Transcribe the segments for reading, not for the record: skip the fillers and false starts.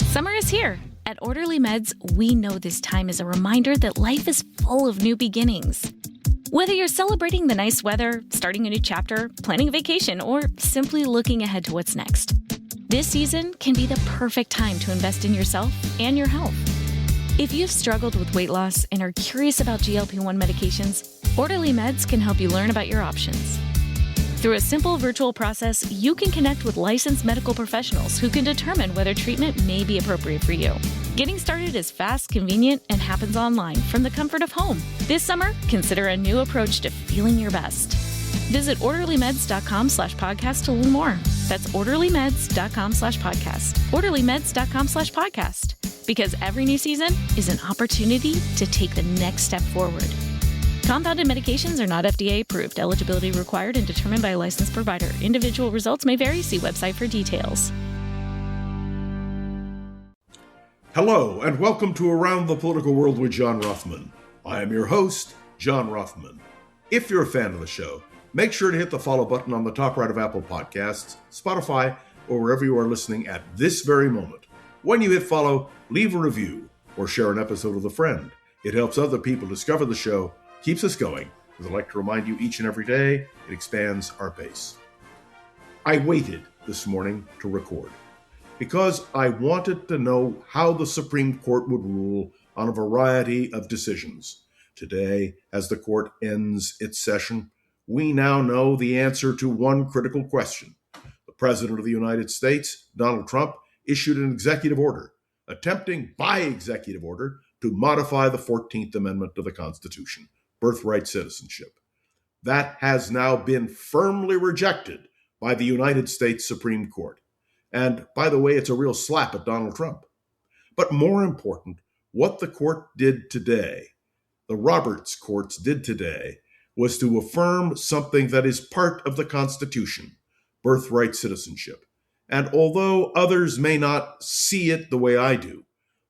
Summer is here. At Orderly Meds, we know this time is a reminder that life is full of new beginnings. Whether you're celebrating the nice weather, starting a new chapter, planning a vacation, or simply looking ahead to what's next, this season can be the perfect time to invest in yourself and your health. If you've struggled with weight loss and are curious about GLP-1 medications, Orderly Meds can help you learn about your options. Through a simple virtual process, you can connect with licensed medical professionals who can determine whether treatment may be appropriate for you. Getting started is fast, convenient, and happens online from the comfort of home. This summer, consider a new approach to feeling your best. Visit orderlymeds.com/podcast to learn more. That's orderlymeds.com/podcast. orderlymeds.com/podcast. Because every new season is an opportunity to take the next step forward. Compounded medications are not FDA approved. Eligibility required and determined by a licensed provider. Individual results may vary. See website for details. Hello, and welcome to Around the Political World with John Ruffman. I am your host, John Ruffman. If you're a fan of the show, make sure to hit the follow button on the top right of Apple Podcasts, Spotify, or wherever you are listening at this very moment. When you hit follow, leave a review or share an episode with a friend. It helps other people discover the show, keeps us going. As I like to remind you each and every day, it expands our base. I waited this morning to record because I wanted to know how the Supreme Court would rule on a variety of decisions. Today, as the court ends its session, we now know the answer to one critical question. The President of the United States, Donald Trump, issued an executive order, attempting by executive order to modify the 14th Amendment to the Constitution, birthright citizenship. That has now been firmly rejected by the United States Supreme Court. And by the way, it's a real slap at Donald Trump. But more important, what the court did today, the Roberts courts did today, was to affirm something that is part of the Constitution, birthright citizenship. And although others may not see it the way I do,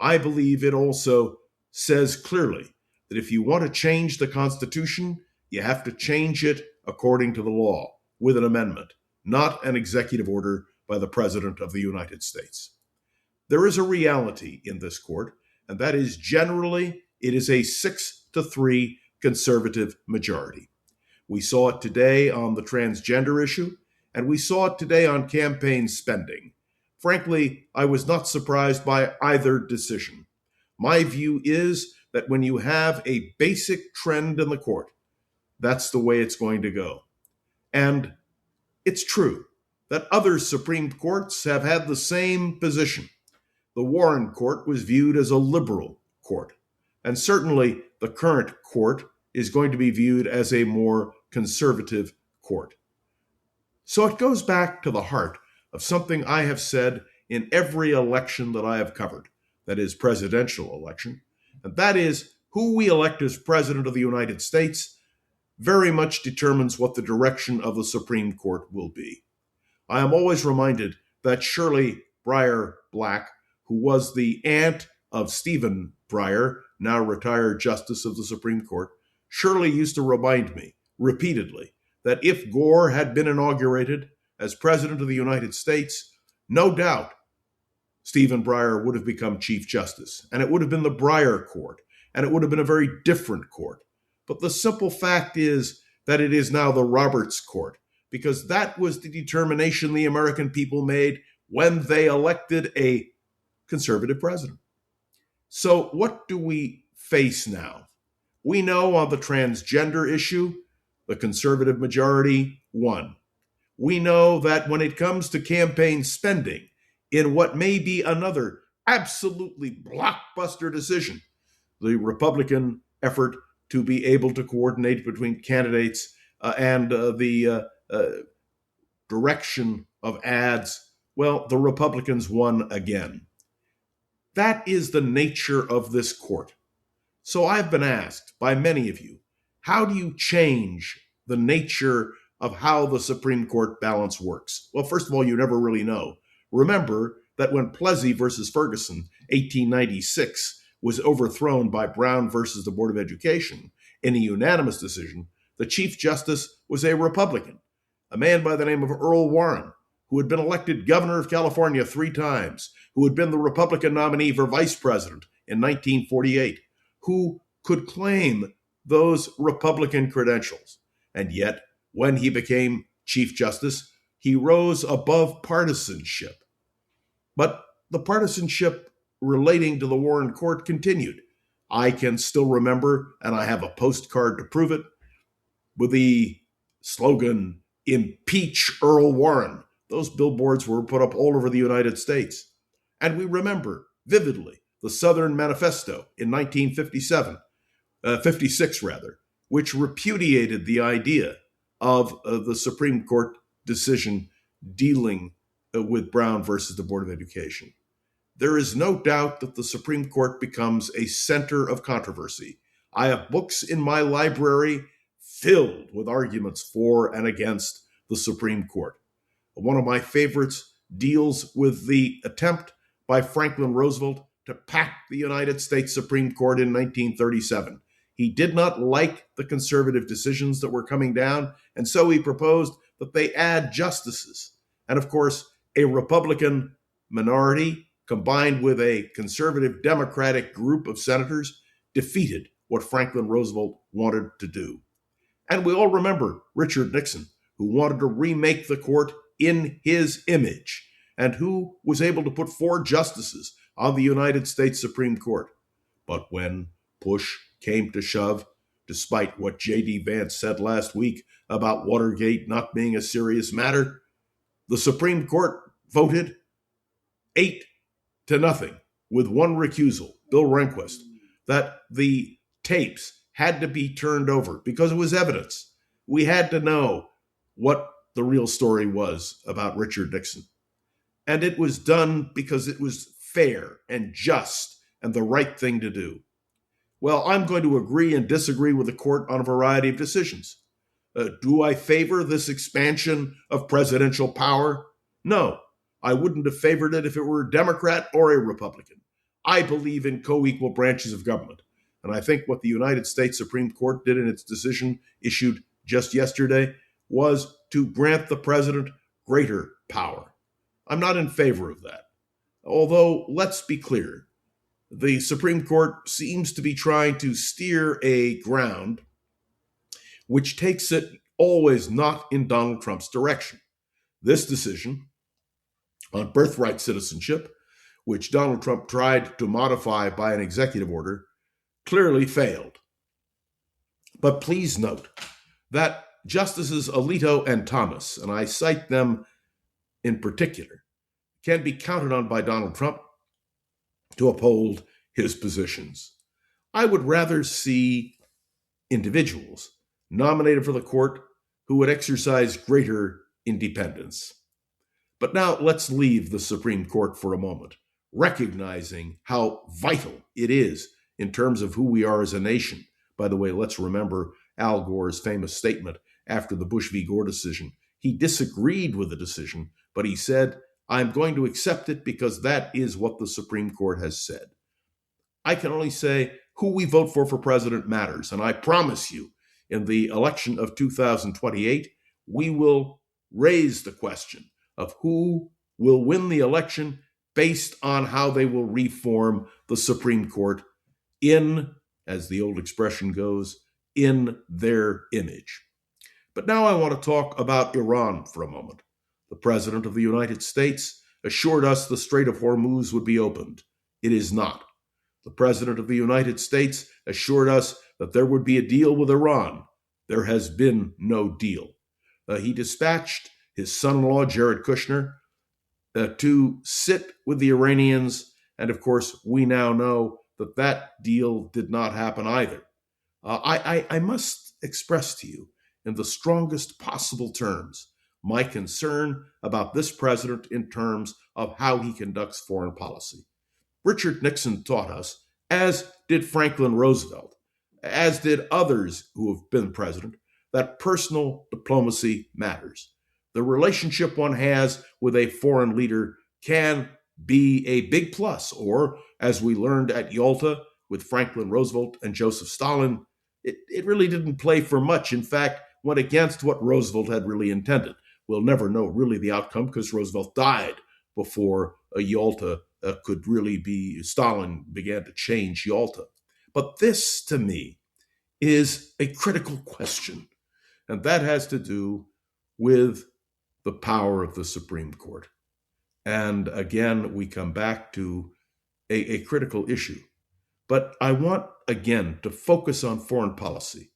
I believe it also says clearly that if you want to change the Constitution, you have to change it according to the law with an amendment, not an executive order by the President of the United States. There is a reality in this court, and that is generally it is a 6-3 conservative majority. We saw it today on the transgender issue, and we saw it today on campaign spending. Frankly, I was not surprised by either decision. My view is that when you have a basic trend in the court, that's the way it's going to go. And it's true that other Supreme Courts have had the same position. The Warren Court was viewed as a liberal court, and certainly the current court is going to be viewed as a more conservative court. So it goes back to the heart of something I have said in every election that I have covered, that is presidential election, and that is who we elect as President of the United States very much determines what the direction of the Supreme Court will be. I am always reminded that Shirley Breyer Black, who was the aunt of Stephen Breyer, now retired Justice of the Supreme Court, Shirley used to remind me repeatedly that if Gore had been inaugurated as President of the United States, no doubt Stephen Breyer would have become Chief Justice, and it would have been the Breyer Court, and it would have been a very different court. But the simple fact is that it is now the Roberts Court, because that was the determination the American people made when they elected a conservative president. So what do we face now? We know on the transgender issue, the conservative majority won. We know that when it comes to campaign spending, in what may be another absolutely blockbuster decision, the Republican effort to be able to coordinate between candidates and the direction of ads, well, the Republicans won again. That is the nature of this court. So I've been asked by many of you, how do you change the nature of how the Supreme Court balance works? Well, first of all, you never really know. Remember that when Plessy versus Ferguson, 1896, was overthrown by Brown versus the Board of Education in a unanimous decision, the Chief Justice was a Republican, a man by the name of Earl Warren, who had been elected governor of California 3 times, who had been the Republican nominee for vice president in 1948, who could claim those Republican credentials. And yet, when he became Chief Justice, he rose above partisanship. But the partisanship relating to the Warren Court continued. I can still remember, and I have a postcard to prove it, with the slogan, "Impeach Earl Warren." Those billboards were put up all over the United States. And we remember vividly the Southern Manifesto in 1956, which repudiated the idea of the Supreme Court decision dealing with Brown versus the Board of Education. There is no doubt that the Supreme Court becomes a center of controversy. I have books in my library filled with arguments for and against the Supreme Court. One of my favorites deals with the attempt by Franklin Roosevelt to pack the United States Supreme Court in 1937. He did not like the conservative decisions that were coming down, and so he proposed that they add justices. And of course, a Republican minority combined with a conservative Democratic group of senators defeated what Franklin Roosevelt wanted to do. And we all remember Richard Nixon, who wanted to remake the court in his image, and who was able to put 4 justices on the United States Supreme Court. But when push came to shove, despite what J.D. Vance said last week about Watergate not being a serious matter, the Supreme Court voted 8-0, with one recusal, Bill Rehnquist, that the tapes had to be turned over because it was evidence. We had to know what the real story was about Richard Nixon. And it was done because it was fair and just and the right thing to do. Well, I'm going to agree and disagree with the court on a variety of decisions. Do I favor this expansion of presidential power? No, I wouldn't have favored it if it were a Democrat or a Republican. I believe in co-equal branches of government. And I think what the United States Supreme Court did in its decision issued just yesterday was to grant the president greater power. I'm not in favor of that. Although, let's be clear, the Supreme Court seems to be trying to steer a ground which takes it always not in Donald Trump's direction. This decision on birthright citizenship, which Donald Trump tried to modify by an executive order, clearly failed. But please note that Justices Alito and Thomas, and I cite them in particular, can be counted on by Donald Trump to uphold his positions. I would rather see individuals nominated for the court who would exercise greater independence. But now let's leave the Supreme Court for a moment, recognizing how vital it is in terms of who we are as a nation. By the way, let's remember Al Gore's famous statement after the Bush v. Gore decision. He disagreed with the decision, but he said, "I'm going to accept it because that is what the Supreme Court has said." I can only say who we vote for president matters, and I promise you, in the election of 2028, we will raise the question of who will win the election based on how they will reform the Supreme Court in, as the old expression goes, in their image. But now I want to talk about Iran for a moment. The President of the United States assured us the Strait of Hormuz would be opened. It is not. The President of the United States assured us that there would be a deal with Iran. There has been no deal. He dispatched his son-in-law, Jared Kushner, to sit with the Iranians. And of course, we now know that that deal did not happen either. I must express to you in the strongest possible terms my concern about this president in terms of how he conducts foreign policy. Richard Nixon taught us, as did Franklin Roosevelt, as did others who have been president, that personal diplomacy matters. The relationship one has with a foreign leader can be a big plus, or, as we learned at Yalta with Franklin Roosevelt and Joseph Stalin, it really didn't play for much. In fact, went against what Roosevelt had really intended. we'll never know really the outcome because Roosevelt died before Yalta could really be, Stalin began to change Yalta. But this, to me, is a critical question, and that has to do with the power of the Supreme Court. And again, we come back to a critical issue. But I want, again, to focus on foreign policy.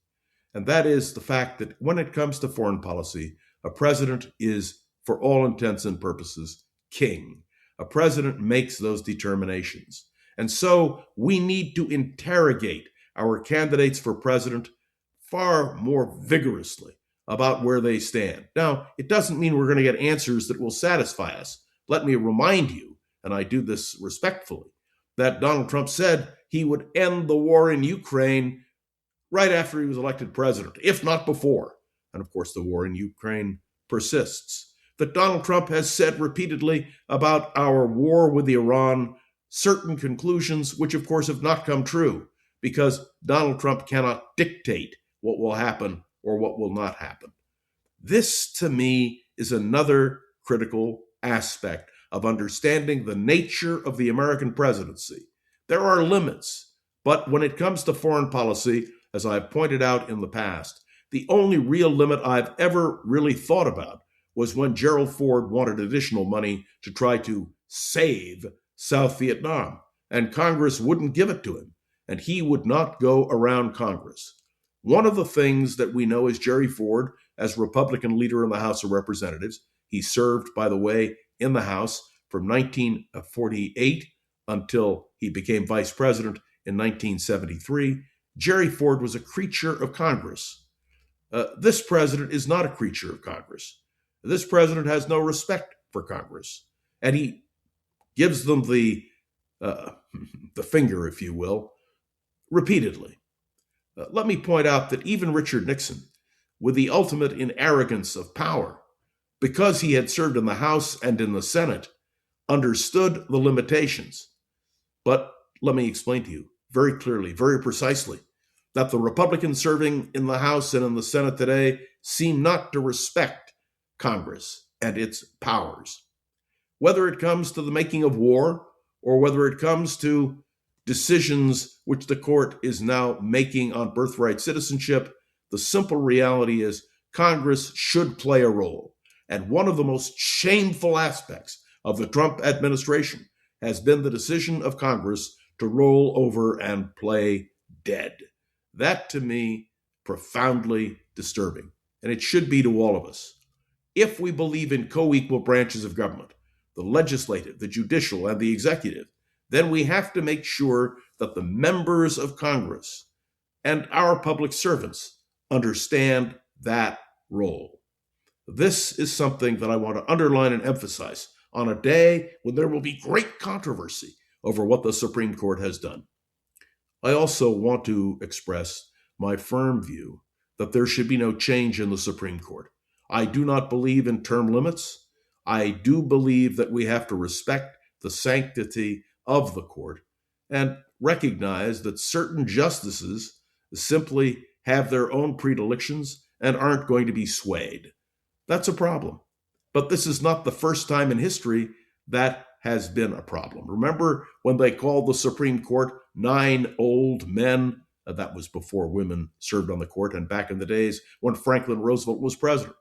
And that is the fact that when it comes to foreign policy, a president is, for all intents and purposes, king. A president makes those determinations. And so we need to interrogate our candidates for president far more vigorously about where they stand. Now, it doesn't mean we're going to get answers that will satisfy us. Let me remind you, and I do this respectfully, that Donald Trump said he would end the war in Ukraine right after he was elected president, if not before. And of course, the war in Ukraine persists. That Donald Trump has said repeatedly about our war with Iran certain conclusions, which of course have not come true, because Donald Trump cannot dictate what will happen or what will not happen. This, to me, is another critical aspect of understanding the nature of the American presidency. There are limits, but when it comes to foreign policy, as I've pointed out in the past, the only real limit I've ever really thought about was when Gerald Ford wanted additional money to try to save South Vietnam, and Congress wouldn't give it to him, and he would not go around Congress. One of the things that we know is Jerry Ford, as Republican leader in the House of Representatives, he served, by the way, in the House from 1948 until he became vice president in 1973. Jerry Ford was a creature of Congress. This president is not a creature of Congress. This president has no respect for Congress, and he gives them the finger, if you will, repeatedly. Let me point out that even Richard Nixon, with the ultimate in arrogance of power, because he had served in the House and in the Senate, understood the limitations. But let me explain to you very clearly, very precisely, that the Republicans serving in the House and in the Senate today seem not to respect Congress and its powers. Whether it comes to the making of war or whether it comes to decisions which the court is now making on birthright citizenship, the simple reality is Congress should play a role. And one of the most shameful aspects of the Trump administration has been the decision of Congress to roll over and play dead. That, to me, profoundly disturbing. And it should be to all of us. If we believe in co-equal branches of government, the legislative, the judicial, and the executive, then we have to make sure that the members of Congress and our public servants understand that role. This is something that I want to underline and emphasize on a day when there will be great controversy over what the Supreme Court has done. I also want to express my firm view that there should be no change in the Supreme Court. I do not believe in term limits. I do believe that we have to respect the sanctity of the court and recognize that certain justices simply have their own predilections and aren't going to be swayed. That's a problem. But this is not the first time in history that has been a problem. Remember when they called the Supreme Court 9 old men? That was before women served on the court and back in the days when Franklin Roosevelt was president.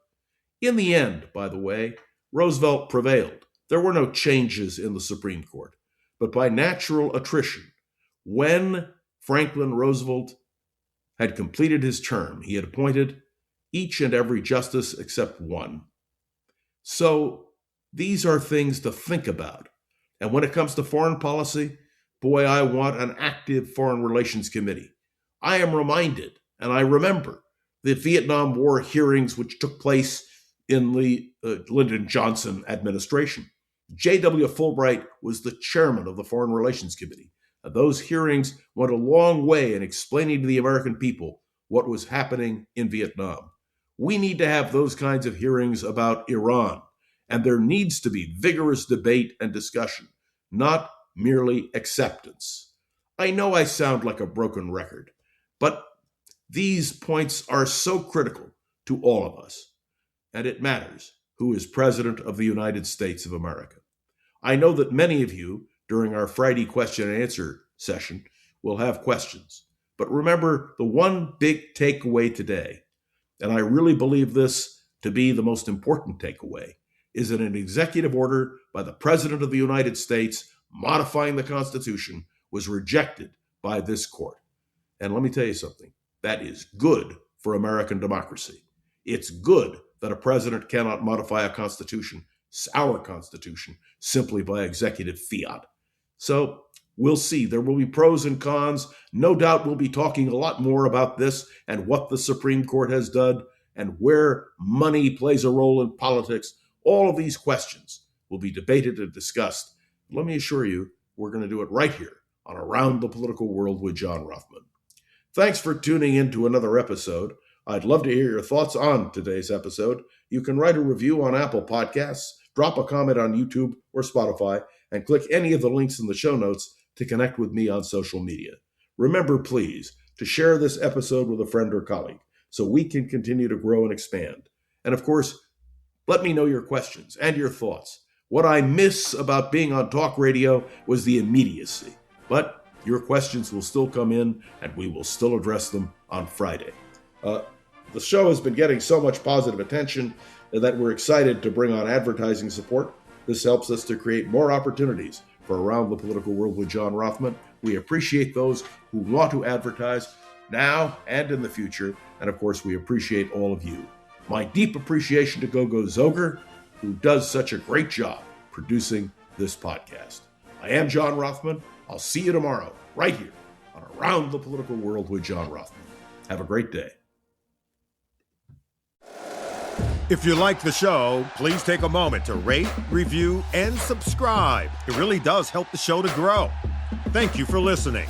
In the end, by the way, Roosevelt prevailed. There were no changes in the Supreme Court. But by natural attrition, when Franklin Roosevelt had completed his term, he had appointed each and every justice except one. So these are things to think about. And when it comes to foreign policy, boy, I want an active foreign relations committee. I am reminded, and I remember, the Vietnam War hearings which took place in the Lyndon Johnson administration. J.W. Fulbright was the chairman of the Foreign Relations Committee. And those hearings went a long way in explaining to the American people what was happening in Vietnam. We need to have those kinds of hearings about Iran, and there needs to be vigorous debate and discussion, not merely acceptance. I know I sound like a broken record, but these points are so critical to all of us, and it matters. who is President of the United States of America. I know that many of you, during our Friday question and answer session, will have questions. But remember the one big takeaway today, and I really believe this to be the most important takeaway, is that an executive order by the President of the United States modifying the Constitution was rejected by this court. And let me tell you something, that is good for American democracy. It's good that a president cannot modify a constitution, our Constitution, simply by executive fiat. So we'll see. There will be pros and cons. No doubt we'll be talking a lot more about this and what the Supreme Court has done and where money plays a role in politics. All of these questions will be debated and discussed. Let me assure you, we're going to do it right here on Around the Political World with John Rothman. Thanks for tuning in to another episode. I'd love to hear your thoughts on today's episode. You can write a review on Apple Podcasts, drop a comment on YouTube or Spotify, and click any of the links in the show notes to connect with me on social media. Remember, please, to share this episode with a friend or colleague so we can continue to grow and expand. And of course, let me know your questions and your thoughts. What I miss about being on talk radio was the immediacy, but your questions will still come in and we will still address them on Friday. The show has been getting so much positive attention that we're excited to bring on advertising support. This helps us to create more opportunities for Around the Political World with John Rothman. We appreciate those who want to advertise now and in the future. And of course, we appreciate all of you. My deep appreciation to Gogo Zoger, who does such a great job producing this podcast. I am John Rothman. I'll see you tomorrow, right here on Around the Political World with John Rothman. Have a great day. If you like the show, please take a moment to rate, review, and subscribe. It really does help the show to grow. Thank you for listening.